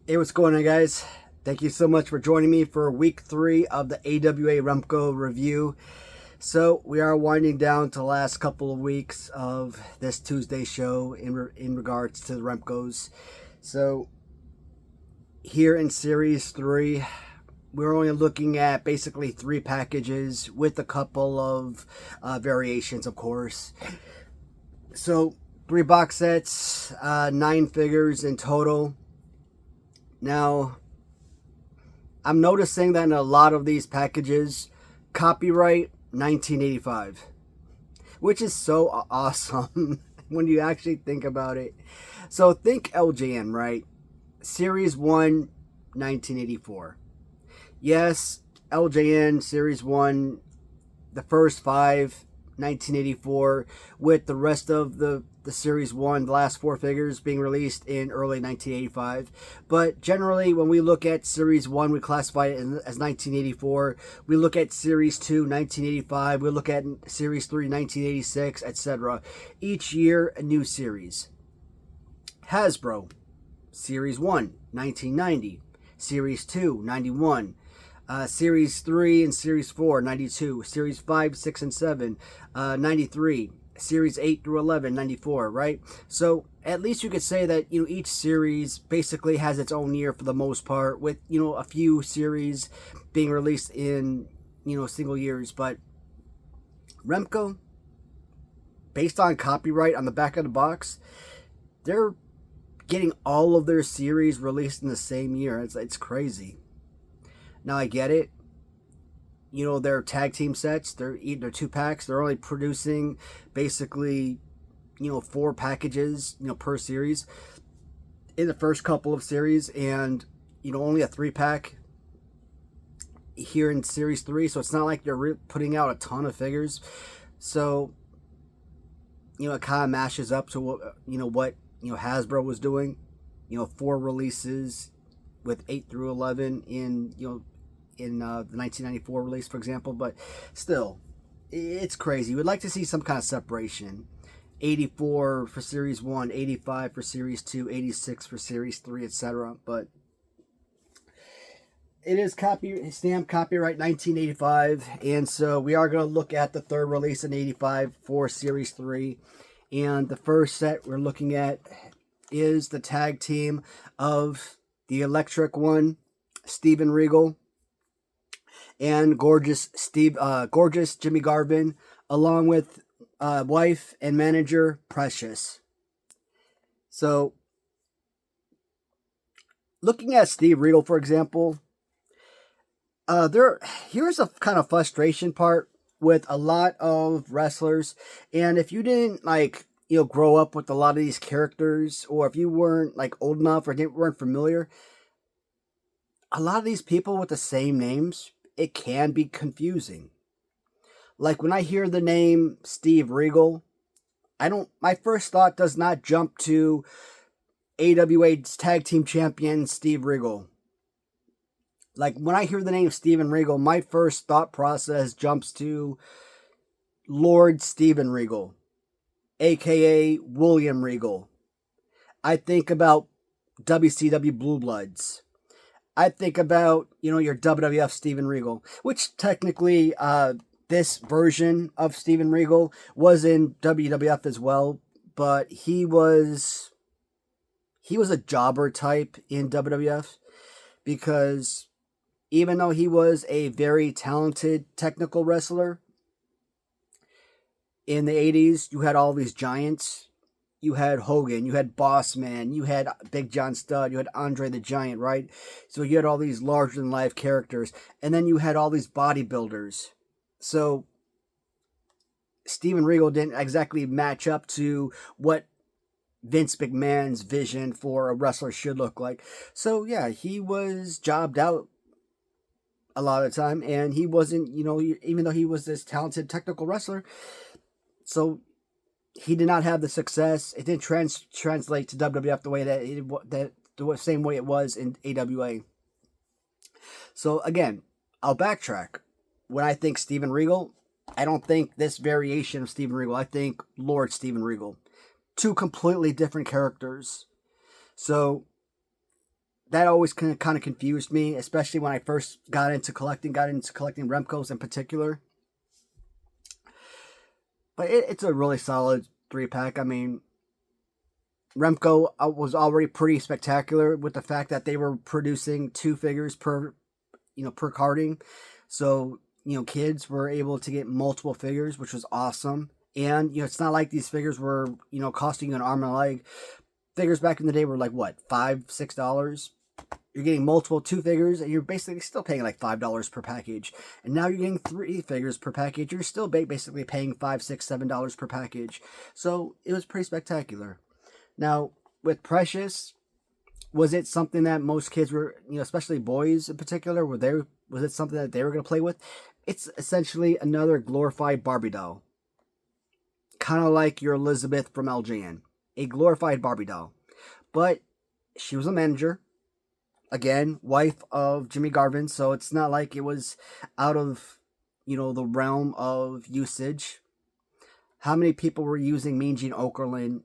Hey, what's going on, guys? Thank you so much for joining me for week 3 of the AWA Remco review. So we are winding down to the last couple of weeks of this Tuesday show in regards to the Remcos. So here in Series 3, we're only looking at basically 3 packages with a couple of variations, of course. So 3 box sets, 9 figures in total. Now, I'm noticing that in a lot of these packages, copyright 1985, which is so awesome when you actually think about it. So think LJN, right? Series 1, 1984. Yes, LJN Series 1, the first 5, 1984, with the rest of the Series 1, the last 4 figures being released in early 1985. But generally, when we look at Series 1, we classify it as 1984. We look at Series 2, 1985. We look at Series 3, 1986, etc. Each year, a new series. Hasbro, Series 1, 1990. Series 2, 91. Series 3 and Series 4, 92. Series 5, 6, and 7, 93. Series 8 through 11, 94, right? So at least you could say that, each series basically has its own year for the most part, with, a few series being released in, single years. But Remco, based on copyright on the back of the box, they're getting all of their series released in the same year. It's crazy. Now, I get it. Their tag team sets, they're 2 packs. They're only producing basically, 4 packages, per series in the first couple of series, and, only a 3 pack here in Series 3. So it's not like they're putting out a ton of figures. So, it kind of mashes up to what, what Hasbro was doing. 4 releases with 8 through 11 in, in the 1994 release, for example. But still, it's crazy. We'd like to see some kind of separation. 84 for Series 1, 85 for Series 2, 86 for Series 3, etc. But it is stamped copyright 1985, and so we are going to look at the third release in 85 for Series 3. And the first set we're looking at is the tag team of the Electric One, Steven Regal, and gorgeous Jimmy Garvin, along with wife and manager Precious. So, looking at Steve Regal, for example, here's a kind of frustration part with a lot of wrestlers, and if you didn't grow up with a lot of these characters, or if you weren't old enough or weren't familiar, a lot of these people with the same names, it can be confusing. Like when I hear the name Steve Regal, my first thought does not jump to AWA's tag team champion Steve Regal. Like when I hear the name Steven Regal, my first thought process jumps to Lord Steven Regal, aka William Regal. I think about WCW Blue Bloods. I think about, your WWF Steven Regal, which technically this version of Steven Regal was in WWF as well, but he was a jobber type in WWF, because even though he was a very talented technical wrestler, in the 80s, you had all these giants. You had Hogan, you had Boss Man, you had Big John Studd, you had Andre the Giant, right? So you had all these larger-than-life characters. And then you had all these bodybuilders. So Steven Regal didn't exactly match up to what Vince McMahon's vision for a wrestler should look like. So yeah, he was jobbed out a lot of the time, and he wasn't, even though he was this talented technical wrestler, so he did not have the success. It didn't translate to WWF the way the same way it was in AWA. So again, I'll backtrack. When I think Steven Regal, I don't think this variation of Steven Regal. I think Lord Steven Regal. 2 completely different characters. So that always kind of confused me, especially when I first got into collecting Remcos in particular. But it's a really solid 3-pack. I mean, Remco was already pretty spectacular with the fact that they were producing 2 figures per carding. So, kids were able to get multiple figures, which was awesome. And, it's not like these figures were, costing you an arm and a leg. Figures back in the day were like, what, $5, $6? You're getting multiple 2 figures, and you're basically still paying like $5 per package. And now you're getting 3 figures per package. You're still basically paying $5, $6, $7 per package. So it was pretty spectacular. Now, with Precious, was it something that most kids were, especially boys in particular, was it something that they were going to play with? It's essentially another glorified Barbie doll. Kind of like your Elizabeth from LJN. A glorified Barbie doll. But she was a manager. Again, wife of Jimmy Garvin, so it's not like it was out of, the realm of usage. How many people were using Mean Gene Okerlund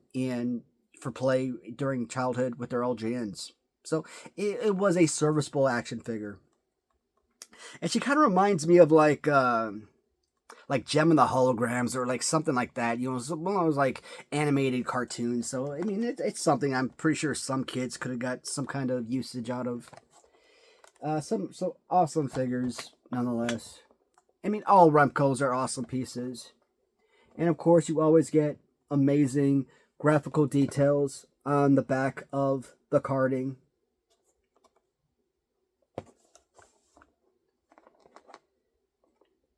for play during childhood with their LJNs? So it was a serviceable action figure. And she kind of reminds me of like Gem and the Holograms or like something like that. One of those like animated cartoons. So, I mean, it's something I'm pretty sure some kids could have got some kind of usage out of. Some awesome figures, nonetheless. I mean, all Remcos are awesome pieces. And, of course, you always get amazing graphical details on the back of the carding.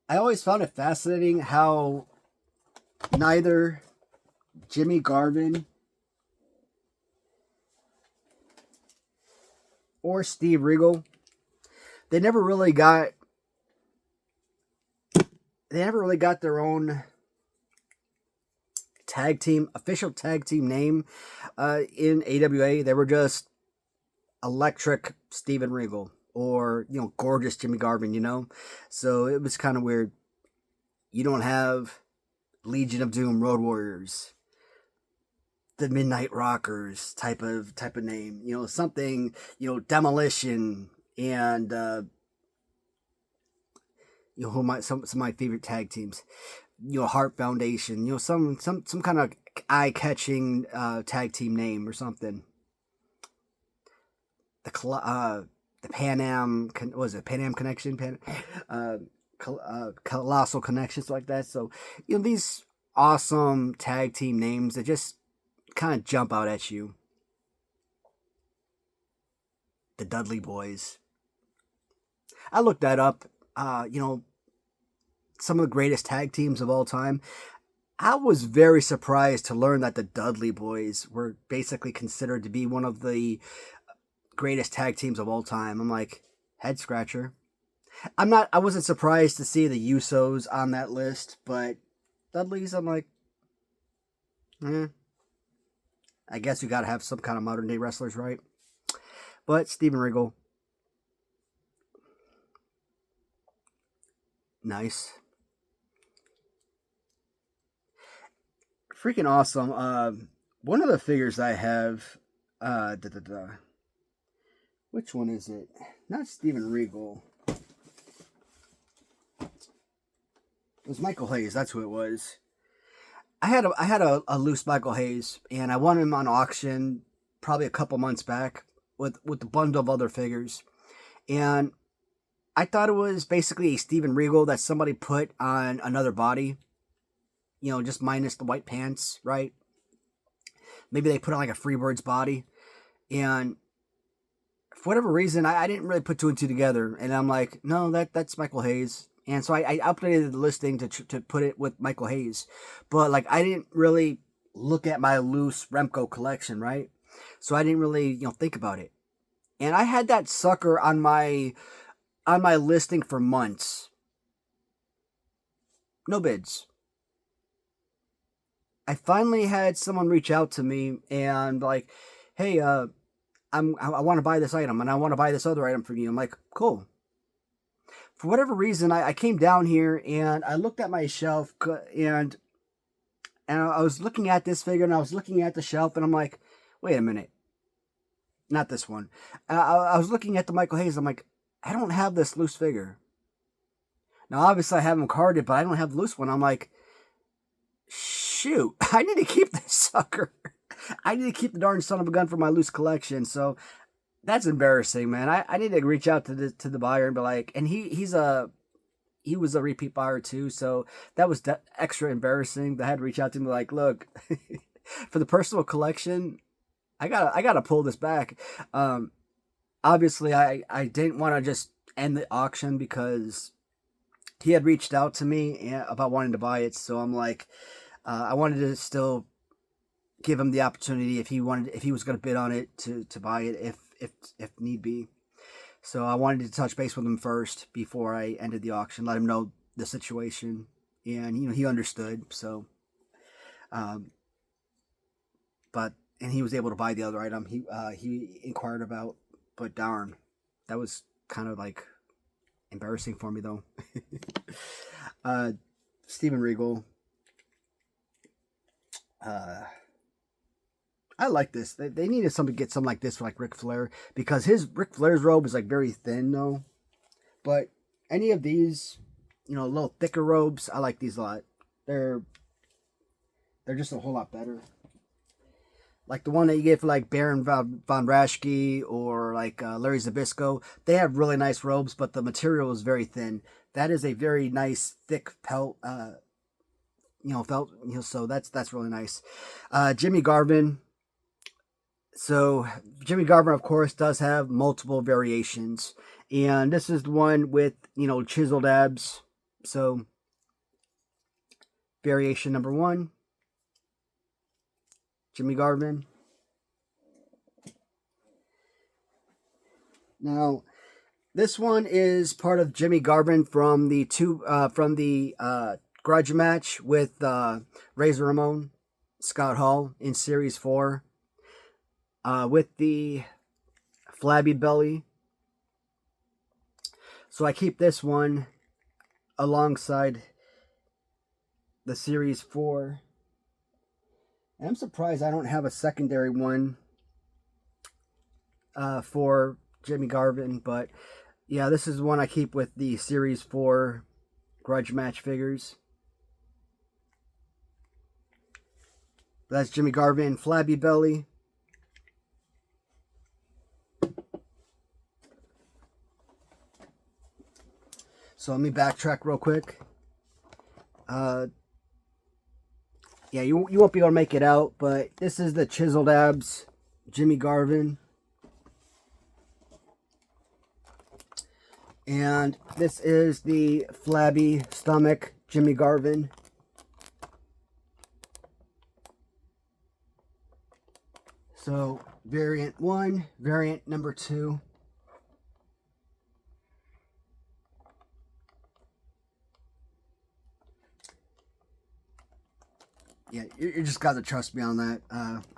I always found it fascinating how neither Jimmy Garvin or Steve Regal, they never really got their own official tag team name in AWA. They were just Electric Steven Regal. Or, gorgeous Jimmy Garvin, So it was kind of weird. You don't have Legion of Doom, Road Warriors, the Midnight Rockers type of name. Something, Demolition and, some of my favorite tag teams. Heart Foundation. Some kind of eye-catching tag team name or something. The Pan Am Connection, Colossal Connections, like that. So, these awesome tag team names that just kind of jump out at you. The Dudley Boys. I looked that up. Some of the greatest tag teams of all time. I was very surprised to learn that the Dudley Boys were basically considered to be one of the greatest tag teams of all time. I'm like, head scratcher. I wasn't surprised to see the Usos on that list, but Dudley's, I'm like, I guess you gotta have some kind of modern day wrestlers, right? But Steven Regal, nice. Freaking awesome. One of the figures I have, which one is it? Not Steven Regal. It was Michael Hayes. That's who it was. I had a loose Michael Hayes, and I won him on auction probably a couple months back with a bundle of other figures. And I thought it was basically a Steven Regal that somebody put on another body. Just minus the white pants, right? Maybe they put on like a Freebird's body. And for whatever reason, I didn't really put 2 and 2 together. And I'm like, no, that's Michael Hayes. And so I updated the listing to put it with Michael Hayes. But like, I didn't really look at my loose Remco collection, right? So I didn't really, think about it. And I had that sucker on my listing for months. No bids. I finally had someone reach out to me and like, hey, I want to buy this item and I want to buy this other item for you. I'm like, cool. For whatever reason, I came down here and I looked at my shelf and I was looking at this figure and I was looking at the shelf and I'm like, wait a minute. not this one. I was looking at the Michael Hayes. I'm like, I don't have this loose figure. Now, obviously, I have them carded, but I don't have the loose one. I'm like, shoot, I need to keep this sucker. I need to keep the darn son of a gun for my loose collection. So that's embarrassing, man. I need to reach out to the buyer and be like, and he was a repeat buyer too, so that was extra embarrassing. I had to reach out to him and be like, look, for the personal collection, I gotta pull this back. Obviously, I didn't want to just end the auction because he had reached out to me about wanting to buy it. So I'm like, I wanted to still give him the opportunity if he was going to bid on it to buy it if need be. So I wanted to touch base with him first before I ended the auction, let him know the situation, and he understood. So, and he was able to buy the other item he inquired about, but darn, that was kind of like embarrassing for me though. Steven Regal. I like this. They needed somebody to get something like this for like Ric Flair, because Ric Flair's robe is like very thin though. But any of these, a little thicker robes, I like these a lot. They're just a whole lot better. Like the one that you get for like Baron von Raschke or like Larry Zbyszko, they have really nice robes, but the material is very thin. That is a very nice thick felt, so that's really nice. Jimmy Garvin. So Jimmy Garvin, of course, does have multiple variations, and this is the one with chiseled abs. So variation number 1. Jimmy Garvin. Now, this one is part of Jimmy Garvin from the grudge match with Razor Ramon, Scott Hall in Series 4, with the flabby belly. So I keep this one alongside the Series 4. And I'm surprised I don't have a secondary one for Jimmy Garvin, but yeah, this is one I keep with the Series 4 grudge match figures. That's Jimmy Garvin, flabby belly. So let me backtrack real quick. Yeah, you won't be able to make it out, but this is the chiseled abs Jimmy Garvin. And this is the flabby stomach Jimmy Garvin. So variant 1, variant number 2. Yeah, you just got to trust me on that.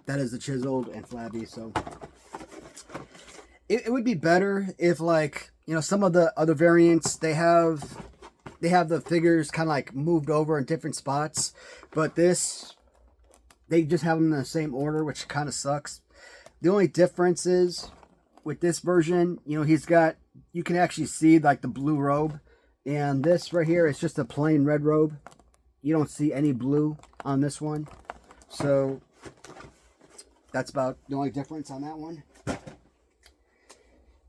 That is the chiseled and flabby. So it would be better if, like, some of the other variants, they have the figures kind of like moved over in different spots, but this, they just have them in the same order, which kind of sucks. The only difference is with this version, he's got, you can actually see like the blue robe, and this right here is just a plain red robe. You don't see any blue on this one. So that's about the only difference on that one.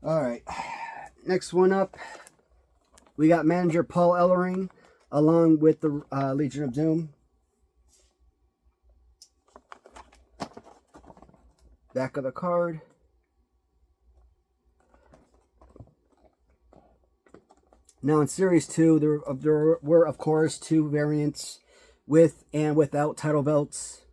All right. Next one up, we got manager Paul Ellering along with the Legion of Doom. Back of the card. Now in Series 2, there were, of course, 2 variants with and without title belts.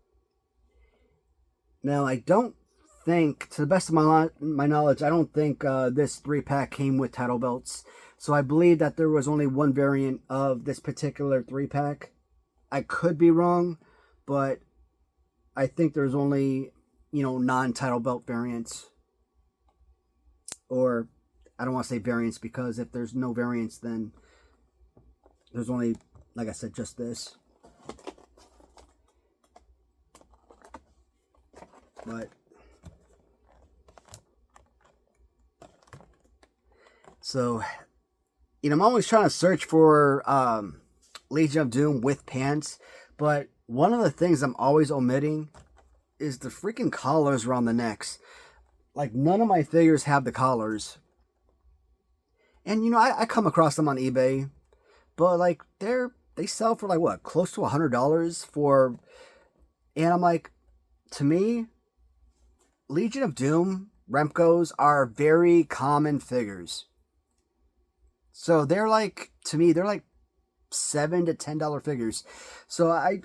Now, I don't think, to the best of my knowledge, I don't think this 3-pack came with title belts. So I believe that there was only one variant of this particular 3-pack. I could be wrong, but I think there's only, non-title belt variants. Or, I don't want to say variants, because if there's no variants, then there's only, like I said, just this. But So, I'm always trying to search for Legion of Doom with pants, but one of the things I'm always omitting is the freaking collars around the necks. Like, none of my figures have the collars. And, I come across them on eBay, but, like, they sell for, like, what, close to $100 for... And I'm like, to me, Legion of Doom Remcos are very common figures. So they're like, to me, they're like $7 to $10 figures. So I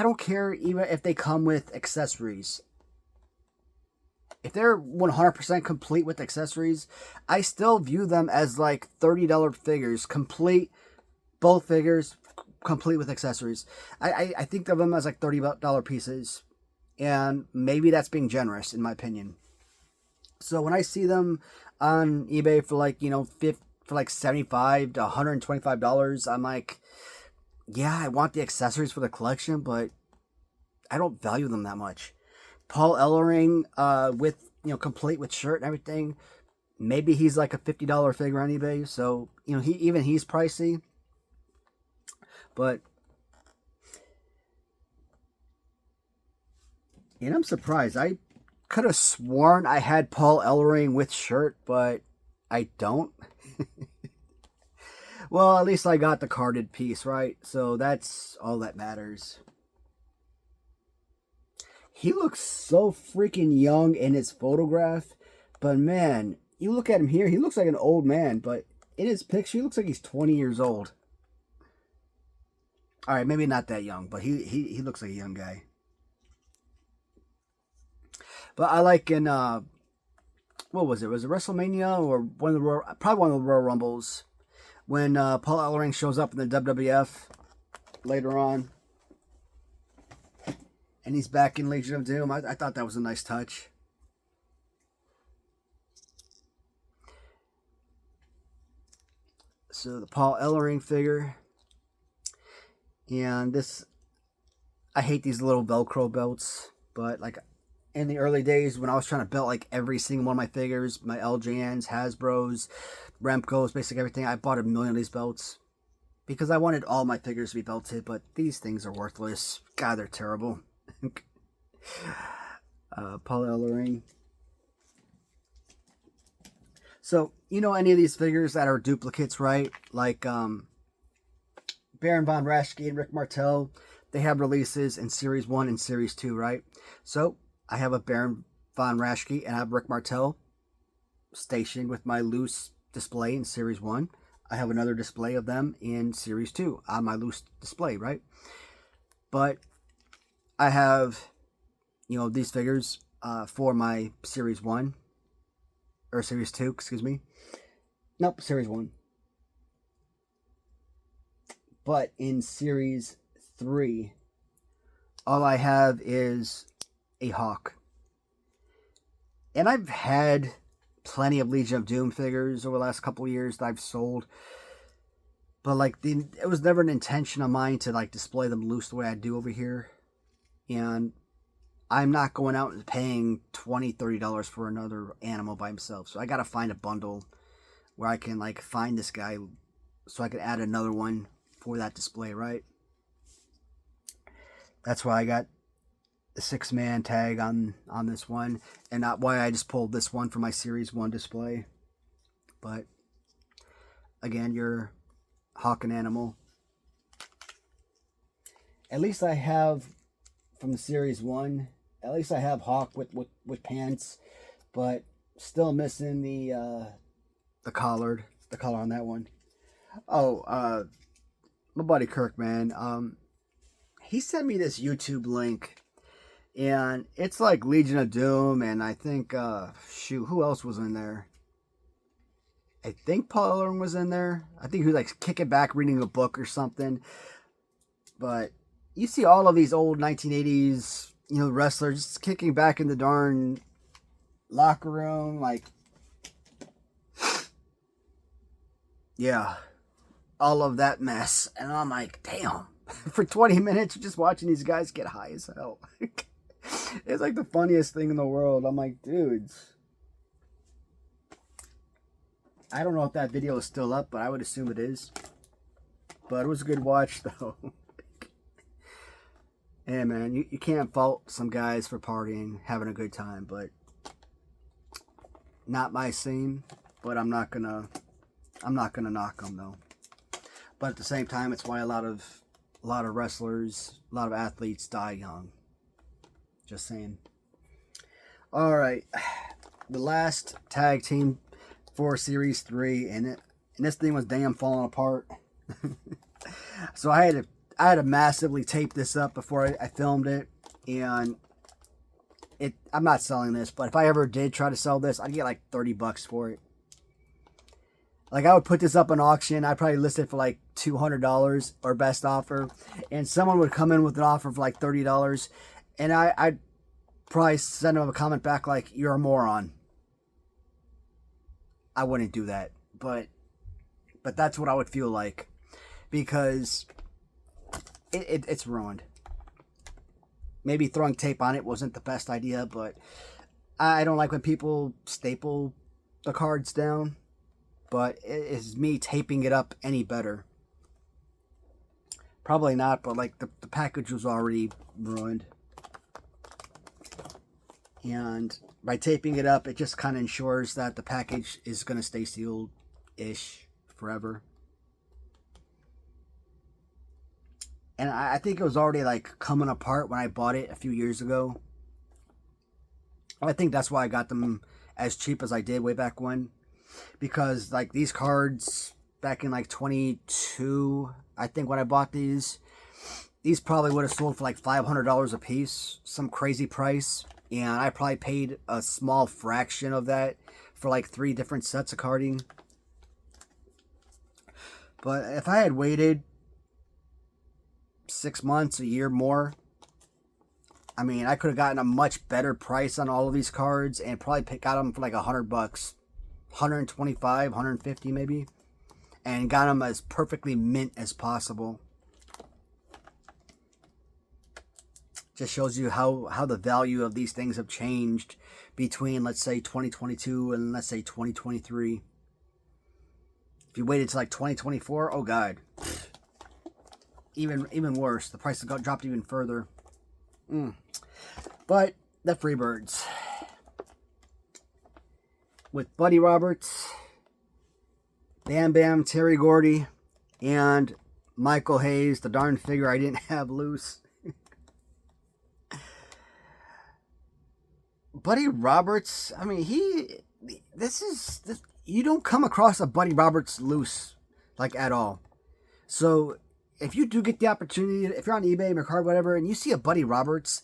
don't care even if they come with accessories. If they're 100% complete with accessories, I still view them as like $30 figures, complete, both figures, complete with accessories. I think of them as like $30 pieces, and maybe that's being generous in my opinion. So when I see them on eBay for like, for like $75 to $125, I'm like, yeah, I want the accessories for the collection, but I don't value them that much. Paul Ellering, with, complete with shirt and everything, maybe he's like a $50 figure on eBay, so, he's pricey. But, and I'm surprised. I could have sworn I had Paul Ellering with shirt, but I don't. Well, at least I got the carded piece, right? So that's all that matters. He looks so freaking young in his photograph, but man, you look at him here, he looks like an old man, but in his picture, he looks like he's 20 years old. All right, maybe not that young, but he looks like a young guy. But I like in, what was it? Was it WrestleMania or probably one of the Royal Rumbles, when Paul Ellering shows up in the WWF later on, and he's back in Legion of Doom. I thought that was a nice touch. So the Paul Ellering figure. And this, I hate these little Velcro belts, but like in the early days when I was trying to belt like every single one of my figures, my LJNs, Hasbros, Remcos, basically everything, I bought a million of these belts because I wanted all my figures to be belted, but these things are worthless. God, they're terrible. Paul Ellering. So, any of these figures that are duplicates, right? Like Baron Von Raschke and Rick Martel, they have releases in Series 1 and Series 2, right? So, I have a Baron Von Raschke and I have Rick Martel stationed with my loose display in Series 1. I have another display of them in Series 2 on my loose display, right? But I have, these figures for my Series 1, or Series 2, excuse me. Nope, Series 1. But in Series 3, all I have is a Hawk. And I've had plenty of Legion of Doom figures over the last couple of years that I've sold. But like it was never an intention of mine to like display them loose the way I do over here. And I'm not going out and paying $20, $30 for another animal by himself. So I got to find a bundle where I can like find this guy so I can add another one for that display, right? That's why I got the 6-man tag on this one, and not why I just pulled this one for my Series 1 display. But again, your Hawk and Animal. At least I have from the Series 1, at least I have Hawk with pants, but still missing the collar on that one. Oh, my buddy Kirk, man, he sent me this YouTube link, and it's like Legion of Doom, and I think, who else was in there? I think Paul Ellering was in there. I think he was like kicking back, reading a book or something. But you see all of these old 1980s, wrestlers just kicking back in the darn locker room, like, yeah, all of that mess. And I'm like, damn, for 20 minutes, just watching these guys get high as hell. It's like the funniest thing in the world. I'm like, dudes, I don't know if that video is still up, but I would assume it is. But it was a good watch, though. Yeah, man, you can't fault some guys for partying, having a good time, but not my scene. But I'm not gonna knock them though. But at the same time, it's why a lot of wrestlers, a lot of athletes die young. Just saying. All right, the last tag team for Series 3, and this thing was damn falling apart. So I had to massively tape this up before I filmed it, and I'm not selling this, but if I ever did try to sell this, I'd get like $30 for it. Like, I would put this up on auction. I'd probably list it for like $200 or best offer, and someone would come in with an offer for like $30, and I'd probably send them a comment back like, "You're a moron." I wouldn't do that, but that's what I would feel like, because it's ruined. Maybe throwing tape on it wasn't the best idea, but I don't like when people staple the cards down. But is me taping it up any better? Probably not, but like the package was already ruined. And by taping it up, it just kind of ensures that the package is going to stay sealed-ish forever. And I think it was already like coming apart when I bought it a few years ago. I think that's why I got them as cheap as I did way back when. Because like these cards back in like 22, I think when I bought these probably would have sold for like $500 a piece, some crazy price. And I probably paid a small fraction of that for like 3 different sets of carding. But if I had waited 6 months, a year more, I mean, I could have gotten a much better price on all of these cards and probably got them for like $100, 125, 150 maybe, and got them as perfectly mint as possible. Just shows you how the value of these things have changed between, let's say, 2022 and let's say 2023. If you waited to like 2024, oh god, even worse. The price has dropped even further. But the Freebirds with Buddy Roberts, Bam Bam, Terry Gordy, and Michael Hayes, the darn figure I didn't have loose. Buddy Roberts, I mean, you don't come across a Buddy Roberts loose, like, at all. So, if you do get the opportunity, if you're on eBay, Mercari, whatever, and you see a Buddy Roberts,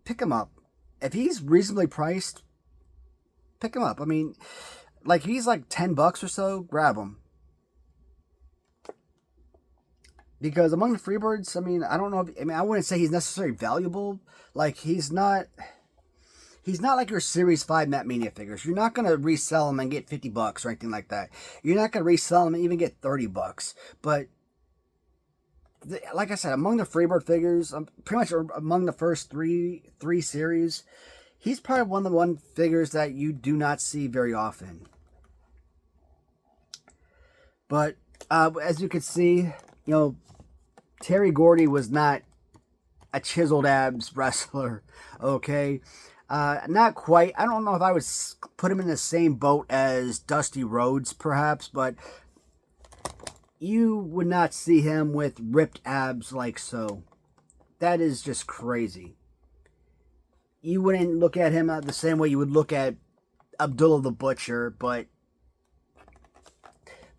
pick him up. If he's reasonably priced, pick him up. I mean, like, if he's like $10 or so, grab him. Because among the Freebirds, I mean, I don't know I wouldn't say he's necessarily valuable. Like, he's not like your Series 5 Matt Mania figures. You're not going to resell them and get $50 or anything like that. You're not going to resell them and even get $30. But, like I said, among the Freebird figures, pretty much among the first three series, he's probably one of the figures that you do not see very often. But, as you can see, Terry Gordy was not a chiseled abs wrestler, okay? Not quite. I don't know if I would put him in the same boat as Dusty Rhodes, perhaps, but you would not see him with ripped abs like so. That is just crazy. You wouldn't look at him the same way you would look at Abdullah the Butcher, but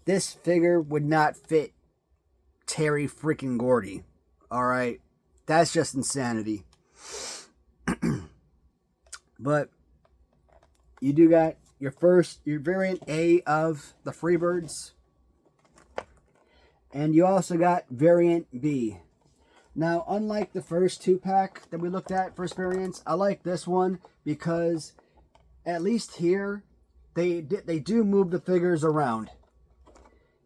this figure would not fit Terry freaking Gordy. Alright? That's just insanity. But you do got your variant A of the Freebirds. And you also got variant B. Now, unlike the first 2-pack that we looked at, first variants, I like this one because at least here, they do move the figures around.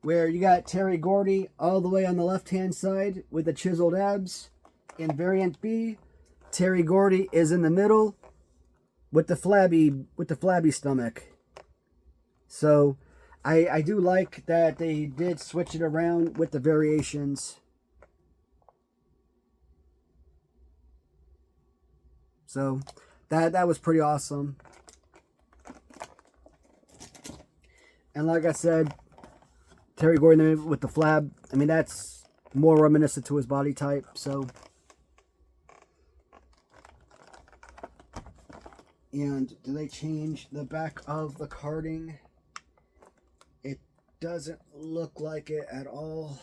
Where you got Terry Gordy all the way on the left-hand side with the chiseled abs. In variant B, Terry Gordy is in the middle with the flabby stomach. So, I do like that they did switch it around with the variations. So that was pretty awesome. And like I said, Terry Gordon with the flab, I mean, that's more reminiscent to his body type. So, and do they change the back of the carding? It doesn't look like it at all.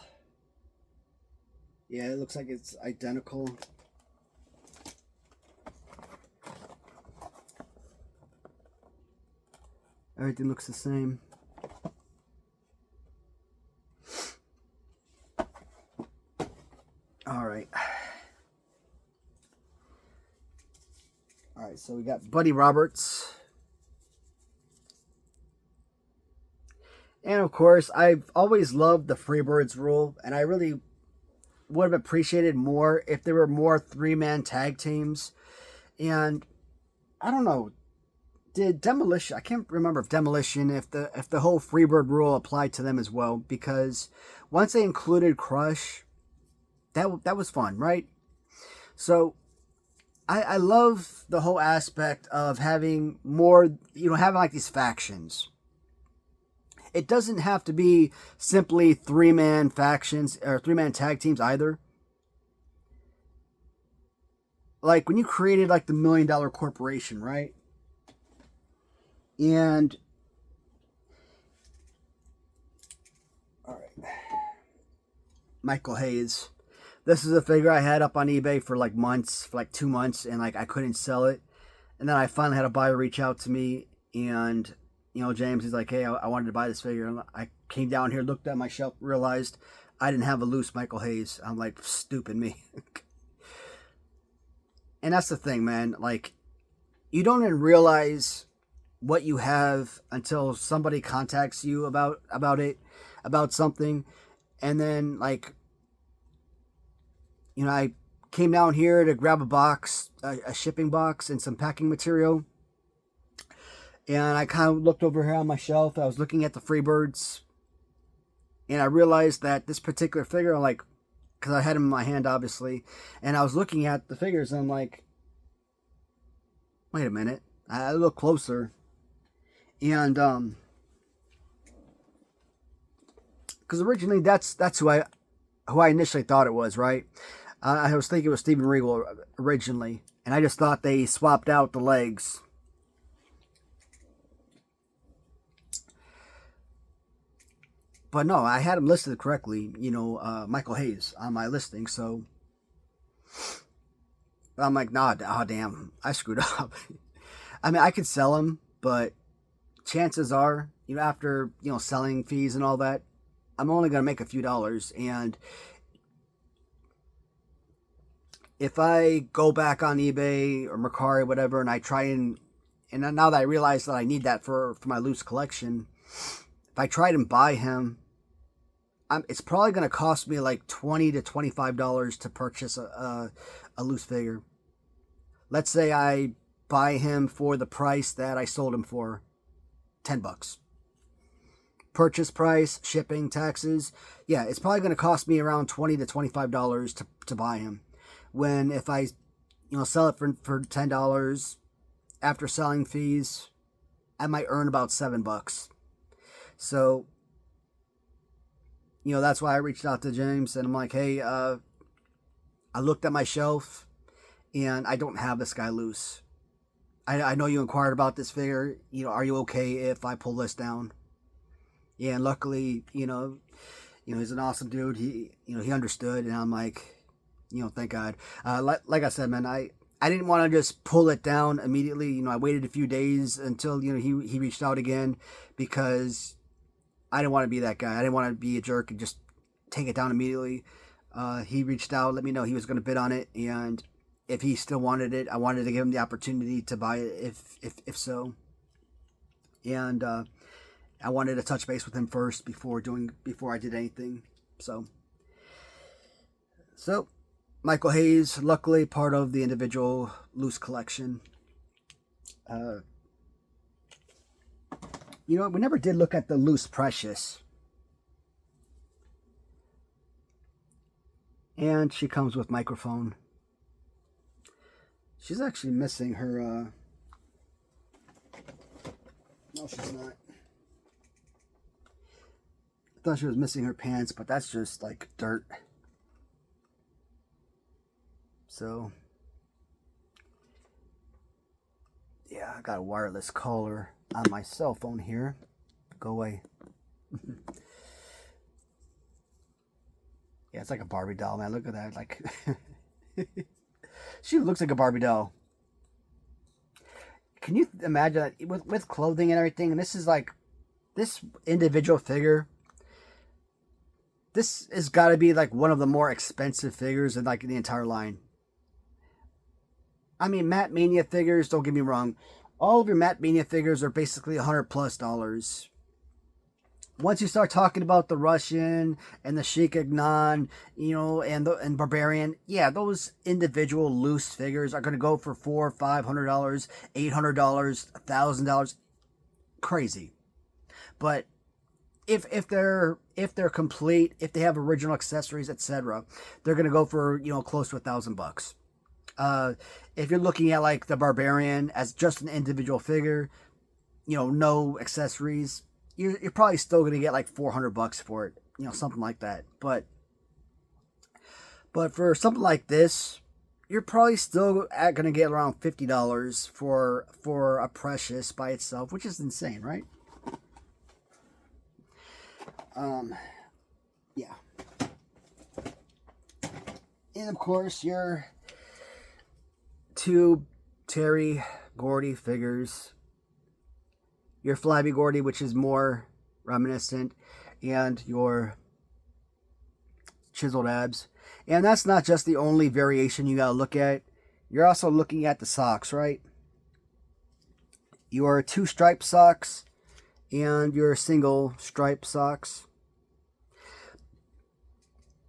Yeah, it looks like it's identical. Everything looks the same. All right. All right, so we got Buddy Roberts. And of course, I've always loved the Freebirds rule, and I really would have appreciated more if there were more three-man tag teams. And I don't know, did Demolition, I can't remember if Demolition, if the whole Freebird rule applied to them as well, because once they included Crush, that was fun, right? So I love the whole aspect of having more, having like these factions. It doesn't have to be simply three-man factions or three-man tag teams either. Like when you created like the $1 Million Corporation, right? And all right, Michael Hayes. This is a figure I had up on eBay for like months, for like 2 months, and like I couldn't sell it. And then I finally had a buyer reach out to me, and James is like, hey, I wanted to buy this figure. And I came down here, looked at my shelf, realized I didn't have a loose Michael Hayes. I'm like, stupid me. And that's the thing, man. Like, you don't even realize what you have until somebody contacts you about it, about something. And then, like, I came down here to grab a box, a shipping box, and some packing material. And I kind of looked over here on my shelf. I was looking at the Freebirds. And I realized that this particular figure, like, because I had him in my hand, obviously. And I was looking at the figures, and I'm like, wait a minute. I look closer. And, because originally that's who I initially thought it was, right? I was thinking it was Steven Regal originally. And I just thought they swapped out the legs. But no, I had him listed correctly, Michael Hayes on my listing. So I'm like, nah, oh, damn, I screwed up. I mean, I could sell him, but chances are, after, selling fees and all that, I'm only going to make a few dollars. And if I go back on eBay or Mercari, whatever, and I try and now that I realize that I need that for my loose collection, if I tried and buy him, it's probably going to cost me like $20 to $25 to purchase a loose figure. Let's say I buy him for the price that I sold him for, $10. Purchase price, shipping, taxes. Yeah, it's probably going to cost me around $20 to $25 to buy him. When if I, sell it for $10 after selling fees, I might earn about $7. So, that's why I reached out to James and I'm like, hey, I looked at my shelf and I don't have this guy loose. I know you inquired about this figure. Are you okay if I pull this down? Yeah, and luckily, he's an awesome dude. He understood, and I'm like, thank God. Like I said, man, I didn't want to just pull it down immediately. I waited a few days until he reached out again because I didn't want to be that guy. I didn't want to be a jerk and just take it down immediately. He reached out, let me know he was going to bid on it, and if he still wanted it, I wanted to give him the opportunity to buy it if so. And I wanted to touch base with him first before I did anything. So Michael Hayes, luckily part of the individual loose collection. You know, we never did look at the loose Precious. And she comes with microphone. She's actually missing her, no, she's not. I thought she was missing her pants, but that's just like dirt. So, yeah, I got a wireless collar on my cell phone here. Go away. Yeah, it's like a Barbie doll, man. Look at that. Like, she looks like a Barbie doll. Can you imagine that with clothing and everything? And this is like, this individual figure. This has got to be like one of the more expensive figures in like the entire line. I mean, Matt Mania figures, don't get me wrong. All of your Matt Mania figures are basically $100+. Once you start talking about the Russian and the Sheik Agnon, you know, and Barbarian, yeah, those individual loose figures are going to go for $400, $500, $800, $1,000, crazy. But if they're complete, if they have original accessories, etc., they're going to go for, you know, close to $1,000. If you're looking at like the Barbarian as just an individual figure, you know, no accessories, you're probably still going to get like $400 for it, you know, something like that. But for something like this, you're probably still going to get around $50 for a Precious by itself, which is insane, right? Yeah. And of course, your two Terry Gordy figures. Your Flabby Gordy, which is more reminiscent, and your chiseled abs. And that's not just the only variation you gotta look at. You're also looking at the socks, right? Your two stripe socks and your single stripe socks.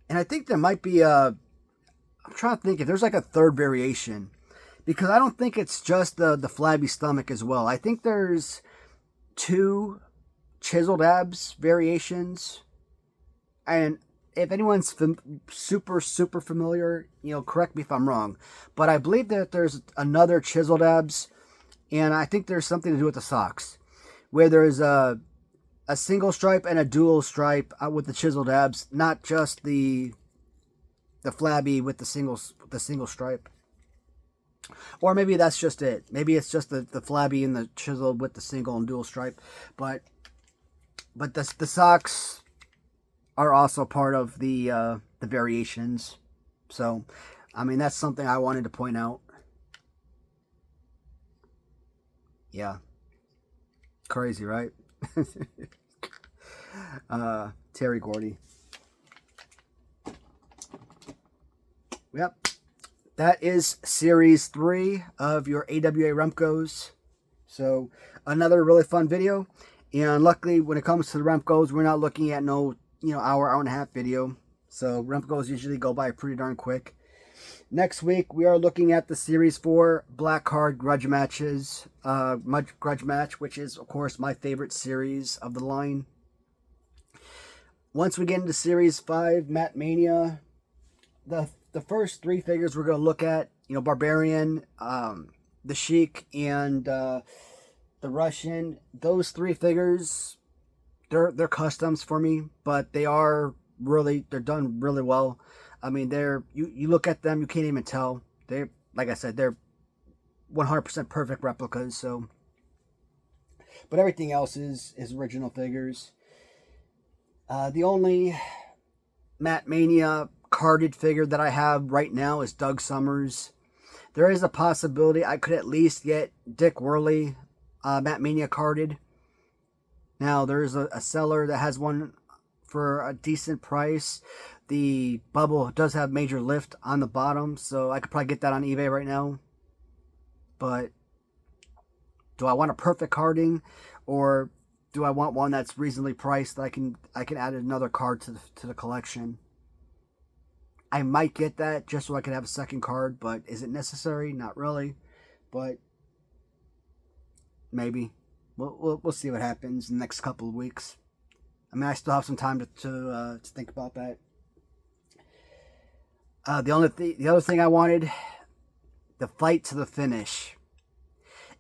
And I think there might be I'm trying to think if there's like a third variation, because I don't think it's just the flabby stomach as well. I think there's two chiseled abs variations, and if anyone's super familiar, you know, correct me if I'm wrong, but I believe that there's another chiseled abs, and I think there's something to do with the socks, where there's a single stripe and a dual stripe with the chiseled abs, not just the flabby with the single stripe. Or maybe that's just it. Maybe it's just the flabby and the chiseled with the single and dual stripe. But the socks are also part of the variations. So, I mean, that's something I wanted to point out. Yeah. Crazy, right? Terry Gordy. Yep. That is Series 3 of your AWA Remcos. So, another really fun video. And luckily, when it comes to the Remcos, we're not looking at no, you know, hour and a half video. So, Remcos usually go by pretty darn quick. Next week, we are looking at the Series 4 Black Card Grudge Matches. Grudge Match, which is, of course, my favorite series of the line. Once we get into Series 5, Matt Mania, the first three figures we're going to look at, you know, Barbarian, the Sheik, and the Russian. Those three figures, they're customs for me, but they're done really well. I mean, you look at them, you can't even tell. Like I said, they're 100% perfect replicas. So, but everything else is original figures. The only Matt Mania carded figure that I have right now is Doug Summers. There is a possibility I could at least get Dick Worley Matt Mania carded. Now, there's a seller that has one for a decent price. The bubble does have major lift on the bottom, so I could probably get that on eBay right now. But do I want a perfect carding, or do I want one that's reasonably priced that I can add another card to the collection? I might get that just so I can have a second card, but is it necessary? Not really, but maybe. we'll see what happens in the next couple of weeks. I mean, I still have some time to think about that. The other thing I wanted, the fight to the finish.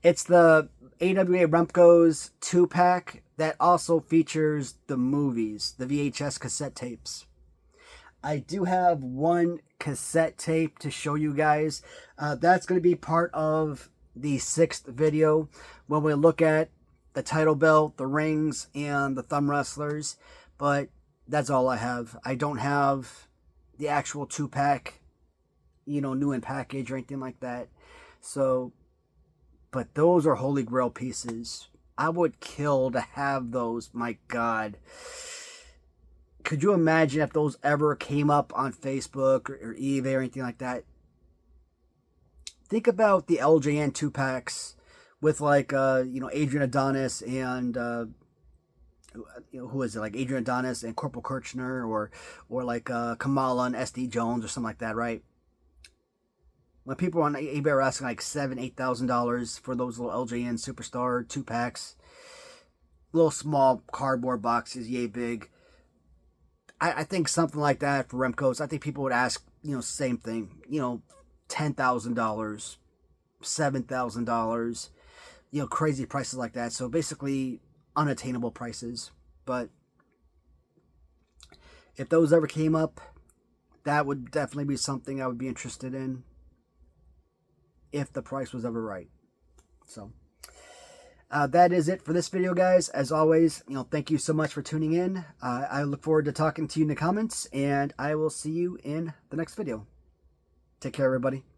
It's the AWA Remco's 2-pack that also features the movies, the VHS cassette tapes. I do have one cassette tape to show you guys. That's going to be part of the 6th video when we look at the title belt, the rings, and the thumb wrestlers. But that's all I have. I don't have the actual 2-pack, new in package or anything like that. So, but those are holy grail pieces. I would kill to have those. My God. Could you imagine if those ever came up on Facebook or eBay or anything like that? Think about the LJN 2-packs with Adrian Adonis and who is it? Like Adrian Adonis and Corporal Kirchner or like Kamala and SD Jones or something like that, right? When people on eBay are asking like $7,000-$8,000 for those little LJN Superstar 2-packs, little small cardboard boxes, yay big. I think something like that for Remco's, I think people would ask, same thing, $10,000, $7,000, crazy prices like that. So basically unattainable prices. But if those ever came up, that would definitely be something I would be interested in if the price was ever right. So that is it for this video, guys. As always, thank you so much for tuning in. I look forward to talking to you in the comments, and I will see you in the next video. Take care, everybody.